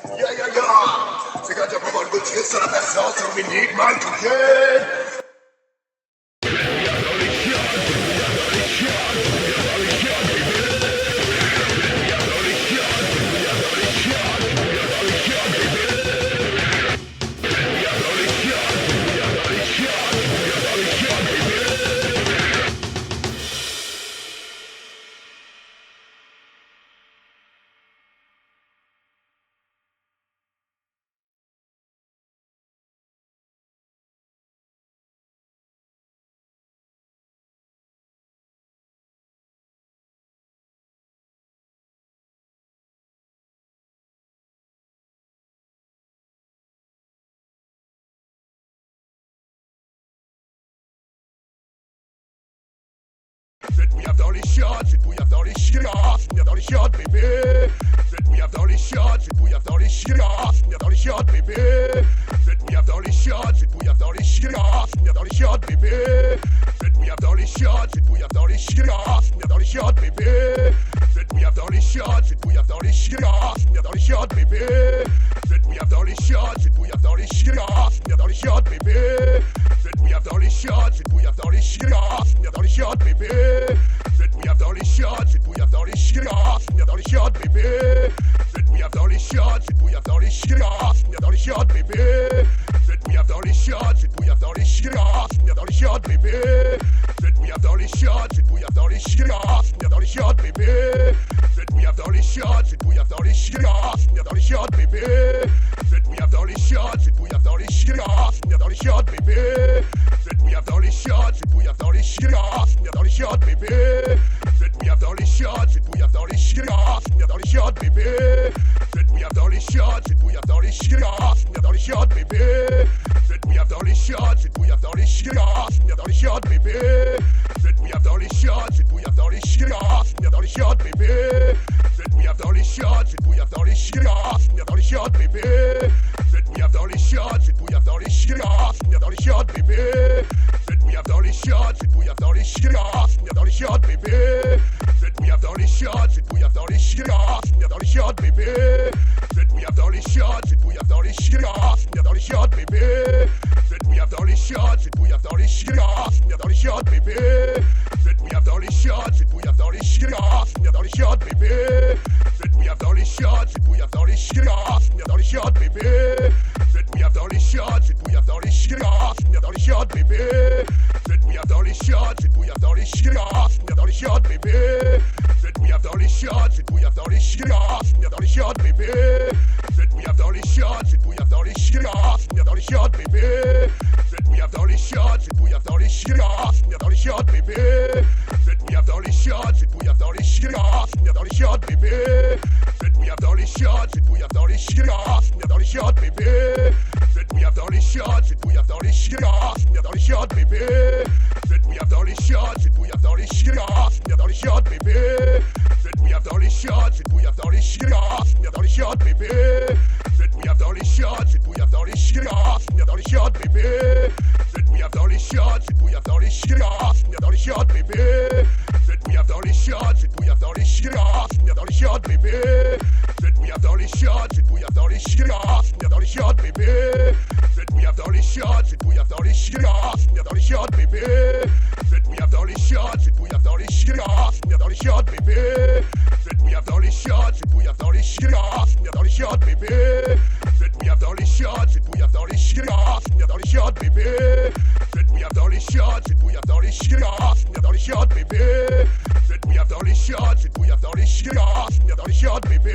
C'est quand tu vas voir le goût de sur la personne, sur Dominique, mal coquet. Faites bouillave dans les chiottes, faites bouillave dans les chiottes, bouillave dans les chiottes, bébé. Faites bouillave dans les chiottes, faites bouillave dans les chiottes, bouillave dans les chiottes, bébé. Faites bouillave dans les chiottes, faites bouillave dans les chiottes, bouillave dans les chiottes, bébé. Faites bouillave dans les chiottes, faites bouillave dans les chiottes, bouillave dans les chiottes, bébé. Faites bouillave dans les chiottes, faites bouillave dans les chiottes, bouillave dans les chiottes, bébé. Faites bouillave dans les chiottes, faites bouillave dans les chiottes, bouillave dans les chiottes, bébé. Faites bouillave dans les chiottes, faites bouillave dans les chiottes, bouillave dans les chiottes, bébé. Faites bouillave dans les chiottes, faites bouillave dans les chiottes, bouillave dans les chiottes, bébé. Faites bouillave dans les chiottes, faites bouillave dans les chiottes, bouillave dans les chiottes, bébé. Faites bouillave dans les chiottes, faites bouillave dans les chiottes, bouillave dans les chiottes, bébé. Faites bouillave dans les chiottes, faites bouillave dans les chiottes, bouillave dans les chiottes, bébé. Faites bouillave dans les chiottes, faites bouillave dans les chiottes, bouillave dans les chiottes, bébé. Faites bouillave dans les chiottes, faites bouillave dans les chiottes, bouillave dans les chiottes, bébé. Faites bouillave dans les chiottes, faites bouillave dans les chiottes, bouillave dans les chiottes, bébé. Faites bouillave dans les chiottes, faites bouillave dans les chiottes, bouillave dans les chiottes, bébé. Faites bouillave dans les chiottes, faites bouillave dans les chiottes, bouillave dans les chiottes, bébé. Faites bouillave dans les chiottes, faites bouillave dans les chiottes, bouillave dans les chiottes, bébé. Faites bouillave dans les chiottes, faites bouillave dans les chiottes, bouillave dans les chiottes, bébé. Faites bouillave dans les chiottes, faites bouillave dans les chiottes, bouillave dans les chiottes, bébé. Faites bouillave dans les chiottes, faites bouillave dans les chiottes, bouillave dans les chiottes, bébé. Faites bouillave dans les chiottes, faites bouillave dans les chiottes, bouillave dans les chiottes, bébé. Faites bouillave dans les chiottes, faites bouillave dans les chiottes, bouillave dans les chiottes, bébé. Faites bouillave dans les chiottes, faites bouillave dans les chiottes, bouillave dans les chiottes, bébé. Faites bouillave dans les chiottes, faites bouillave dans les chiottes, bouillave dans les chiottes, bébé. Faites bouillave dans les chiottes, faites bouillave dans les chiottes, bouillave dans les chiottes, bébé. Faites bouillave dans les chiottes, faites bouillave dans les chiottes, bouillave dans les chiottes, bébé. Faites bouillave dans les chiottes, faites bouillave dans les chiottes, bouillave dans les chiottes, bébé. Faites bouillave dans les chiottes, faites bouillave dans les chiottes, bouillave dans les chiottes, bébé. Faites bouillave dans les chiottes, faites bouillave dans les chiottes, bouillave dans les chiottes, bébé. Faites bouillave dans les chiottes, faites bouillave dans les chiottes, bouillave dans les chiottes, bébé. Faites bouillave dans les chiottes, faites bouillave dans les chiottes, bouillave dans les chiottes, bébé. Faites bouillave dans les chiottes, faites bouillave dans les chiottes, bouillave dans les chiottes, bébé. Faites bouillave dans les chiottes, faites bouillave dans les chiottes, bouillave dans les chiottes, bébé. Faites bouillave dans les chiottes, faites bouillave dans les chiottes, bouillave dans les chiottes, bébé. Faites bouillave dans les chiottes, faites bouillave dans les chiottes, bouillave dans les chiottes, bébé. Faites bouillave dans les chiottes, faites bouillave dans les chiottes, bouillave dans les chiottes, bébé. Faites bouillave dans les chiottes, faites bouillave dans les chiottes, bouillave dans les chiottes, bébé. Faites bouillave dans les chiottes, faites bouillave dans les chiottes, bouillave dans les chiottes, bébé. Faites bouillave dans les chiottes, faites bouillave dans les chiottes, bouillave dans les chiottes, bébé. Faites bouillave dans les chiottes, faites bouillave dans les chiottes, bouillave dans les chiottes, bébé. Faites bouillave dans les chiottes, faites bouillave dans les chiottes, bouillave dans les chiottes, bébé. Faites bouillave dans les chiottes, faites bouillave dans les chiottes, bouillave dans les chiottes, bébé. Faites bouillave dans les chiottes, faites bouillave dans les chiottes, bouillave dans les chiottes, bébé. Faites bouillave dans les chiottes, faites bouillave dans les chiottes, bouillave dans les chiottes, bébé. Faites bouillave dans les chiottes, faites bouillave dans les chiottes, bouillave dans les chiottes, bébé. Faites bouillave dans les chiottes, faites bouillave dans les chiottes, bouillave dans les chiottes, bébé.